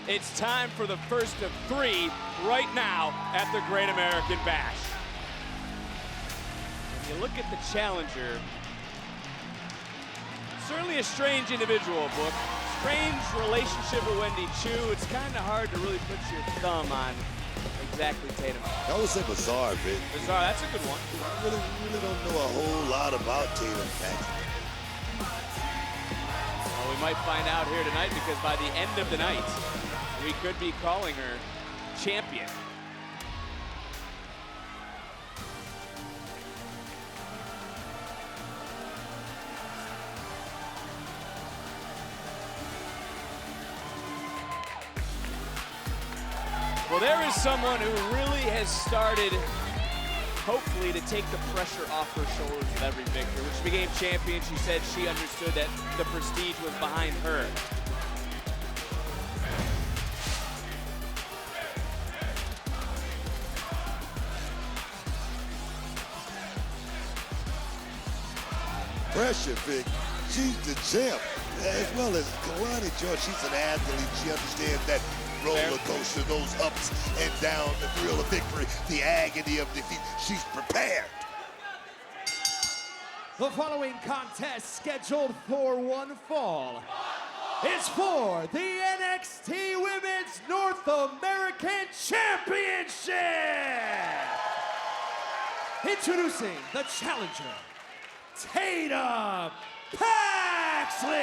It's time for the first of 3 right now at the Great American Bash. When you look at the challenger, certainly a strange individual, Book. Strange relationship with Wendy Chu. It's kind of hard to really put your thumb on exactly Tatum. I would say bizarre, Vic. Bizarre, that's a good one. I really don't know a whole lot about Tatum Paxley. Well, we might find out here tonight because by the end of the night, we could be calling her champion. Well, there is someone who really has started, hopefully, to take the pressure off her shoulders with every victory. When she became champion, she said she understood that the prestige was behind her. Pressure, Vic. She's the champ. As well as Kelani Jordan, she's an athlete. She understands that roller coaster, those ups and downs, the thrill of victory, the agony of defeat. She's prepared. The following contest, scheduled for one fall, is for the NXT Women's North American Championship. Introducing the challenger, Tatum Paxley.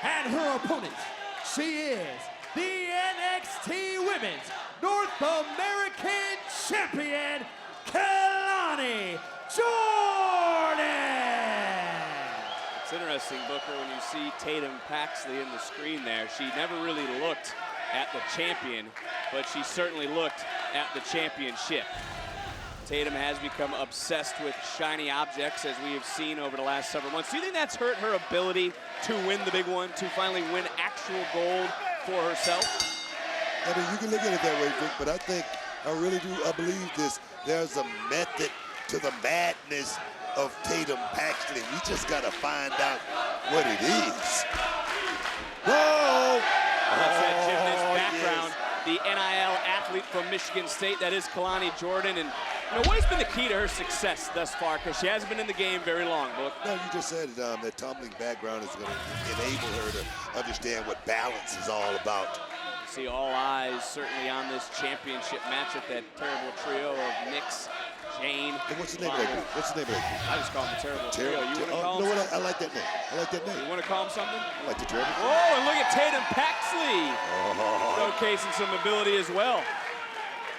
And her opponent, she is the NXT Women's North American Champion, Kelani Jordan. It's interesting, Booker, when you see Tatum Paxley in the screen there, she never really looked at the champion, but she certainly looked at the championship. Tatum has become obsessed with shiny objects, as we have seen over the last several months. Do you think that's hurt her ability to win the big one, to finally win actual gold for herself? I mean, you can look at it that way, Vic, but I believe this. There's a method to the madness of Tatum Paxley. We just got to find out what it is. Whoa! That's that gymnast background. Yes. The NIL athlete from Michigan State, that is Kelani Jordan. And you know, what has been the key to her success thus far? Because she hasn't been in the game very long, Book. No, you just said that tumbling background is going to enable her to understand what balance is all about. See all eyes certainly on this championship matchup, that terrible trio of Nyx, Jane. Hey, what's the name of that group? What's the name of that group? I just call them the terrible trio. You want to call them? You know what? I like that name. I like that name. You want to call them something? I like the terrible trio. Oh, and look at Tatum Paxley. Showcasing some ability as well.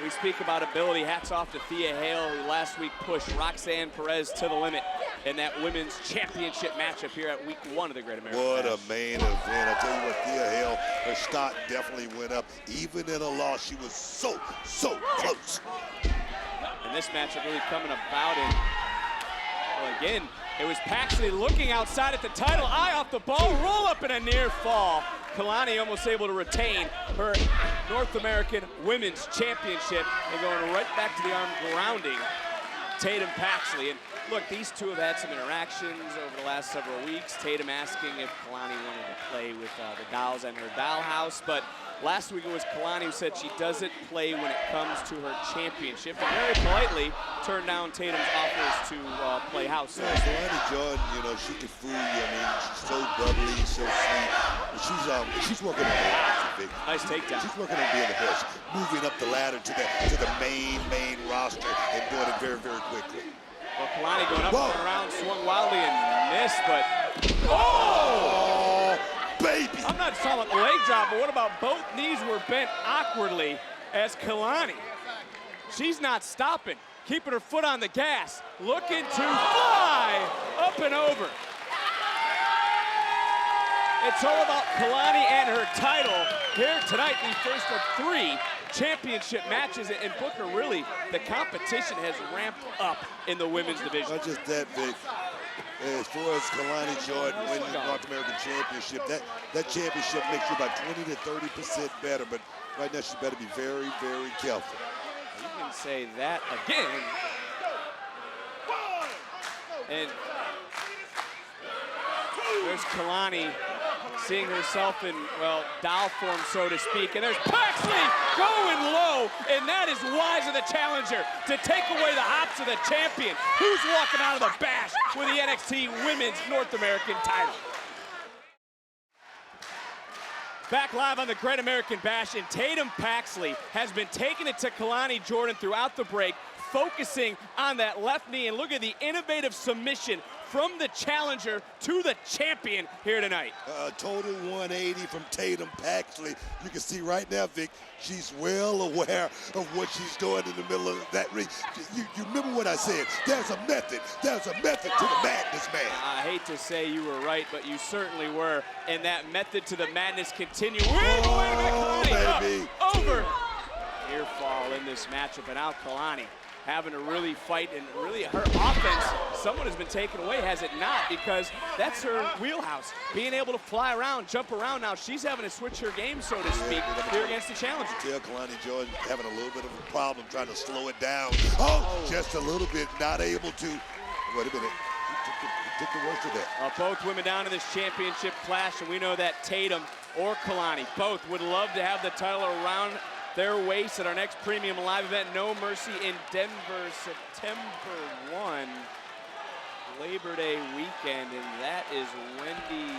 We speak about ability. Hats off to Thea Hale, who last week pushed Roxanne Perez to the limit in that women's championship matchup here at week 1 of the Great American Bash. What a main event. I tell you what, Thea Hale, her stock definitely went up. Even in a loss, she was so close. And this matchup really coming about in, well, again, it was Paxley looking outside at the title, eye off the ball, roll up in a near fall. Kelani almost able to retain her North American Women's Championship and going right back to the arm, grounding Tatum Paxley. And look, these two have had some interactions over the last several weeks. Tatum asking if Kelani wanted to play with the dolls in her dollhouse, but last week it was Kelani who said she doesn't play when it comes to her championship, and very politely turned down Tatum's offers to play house. Yeah, Kelani Jordan, you know, she can fool you. I mean, she's so bubbly, so sweet. But she's working on the nice takedown. She's working on being the best, moving up the ladder to the main roster and doing it very quickly. Well, Kelani going up and around, swung wildly and missed, but oh! Baby! I'm not talking about the leg drop, but what about both knees were bent awkwardly as Kelani? She's not stopping, keeping her foot on the gas, looking to fly up and over. It's all about Kelani and her title here tonight, the first of 3 championship matches. And Booker, really, the competition has ramped up in the women's division. Not just that, Vic. As far as Kelani Jordan winning the North American Championship, that championship makes you about 20 to 30% better, but right now she better be very careful. You can say that again. And There's Kelani seeing herself in, well, doll form, so to speak. And there's Paxley going low, and that is wise of the challenger to take away the hops of the champion. Who's walking out of the bash with the NXT Women's North American title? Back live on the Great American Bash, and Tatum Paxley has been taking it to Kelani Jordan throughout the break, focusing on that left knee, and look at the innovative submission from the challenger to the champion here tonight. Total 180 from Tatum Paxley. You can see right now, Vic, she's well aware of what she's doing in the middle of that ring. You remember what I said? There's a method. There's a method to the madness, man. I hate to say you were right, but you certainly were. And that method to the madness continues. Baby. Over. Ear fall in this matchup, and now Kelani having to really fight, and really her offense, someone has been taken away, has it not? Because that's her wheelhouse. Being able to fly around, jump around. Now she's having to switch her game, so to speak, here against the challenger. Tell Kelani Jordan having a little bit of a problem trying to slow it down. Oh, just a little bit, not able to. Wait a minute. He took the worst of that. Both women down to this championship clash, and we know that Tatum or Kelani both would love to have the title around their waist at our next premium live event, No Mercy in Denver, September 1, Labor Day weekend, and that is Wendy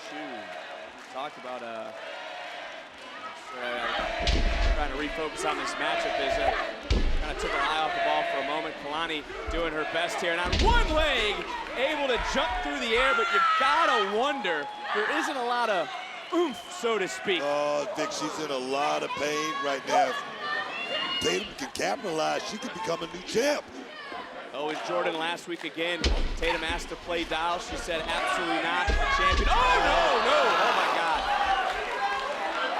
Chu. We talked about trying to refocus on this matchup is kind of took her eye off the ball for a moment. Kelani doing her best here, and on one leg, able to jump through the air, but you gotta wonder, there isn't a lot of oomph, so to speak. Oh, Vic, she's in a lot of pain right now. Tatum can capitalize. She could become a new champ. Oh, and Jordan last week again. Tatum asked to play dial. She said absolutely not. Champion. Oh, no. Oh, my God.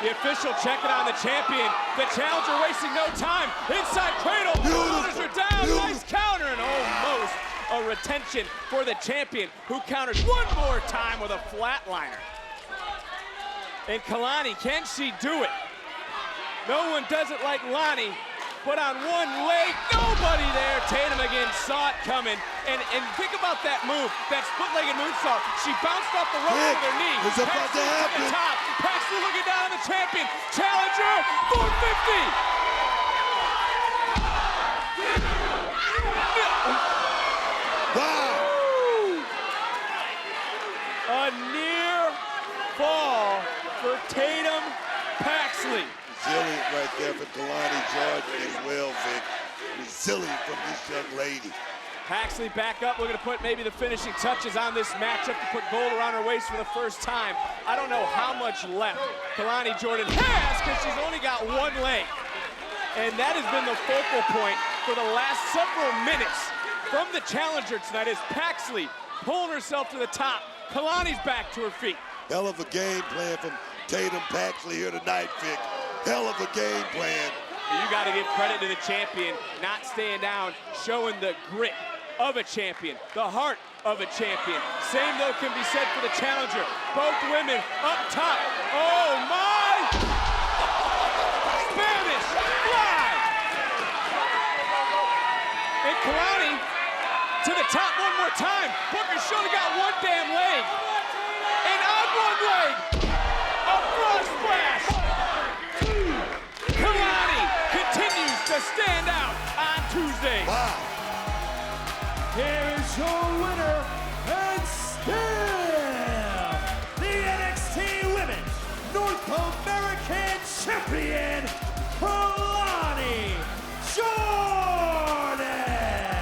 The official checking on the champion. The challenger wasting no time. Inside cradle. Shoulders are down. Nice counter, and almost a retention for the champion, who counters one more time with a flatliner. And Kelani, can she do it? No one does it like Lonnie. Put on one leg, nobody there. Tatum again saw it coming. And think about that move, that split-legged moonsault. She bounced off the rope with her knee. It's about to happen. To the top. Paxley looking down on the champion. Challenger, 450. Wow. A near fall for Tatum Paxley. Resilient right there for Kelani Jordan as well, Vic. Resilient from this young lady. Paxley back up, looking to put maybe the finishing touches on this matchup to put gold around her waist for the first time. I don't know how much left Kelani Jordan has, because she's only got one leg. And that has been the focal point for the last several minutes from the challenger tonight, as Paxley pulling herself to the top. Kelani's back to her feet. Hell of a game plan from Tatum Paxley here tonight, Vic. Hell of a game plan. You got to give credit to the champion, not staying down, showing the grit of a champion, the heart of a champion. Same, though, can be said for the challenger. Both women up top. Oh, my! Spanish fly! And Kelani to the top one more time. Booker should have got one damn leg. And on one leg, a frog splash. Kelani continues to stand out on Tuesday. Wow. Here's your winner, and still the NXT Women's North American Champion, Kelani Jordan.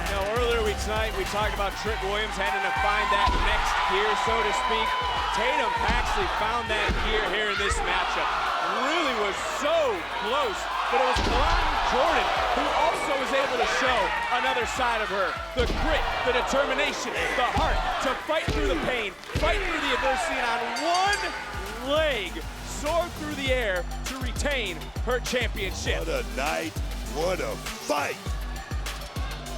Now, earlier tonight, we talked about Trick Williams having to find that next gear, so to speak. Tatum Paxley found that gear here in this matchup. Really was so close, but it was Kelani Jordan who also was able to show another side of her. The grit, the determination, the heart to fight through the pain, fight through the adversity, and on one leg, soar through the air to retain her championship. What a night, what a fight.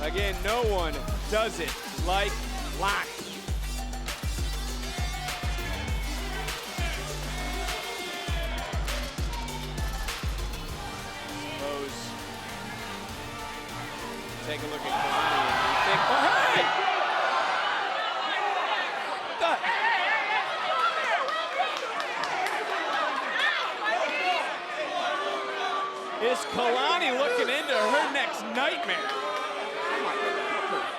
Again, no one does it like Lonnie. Take a look at Kelani and you think, oh, hey! Is Kelani looking into her next nightmare? Oh my God.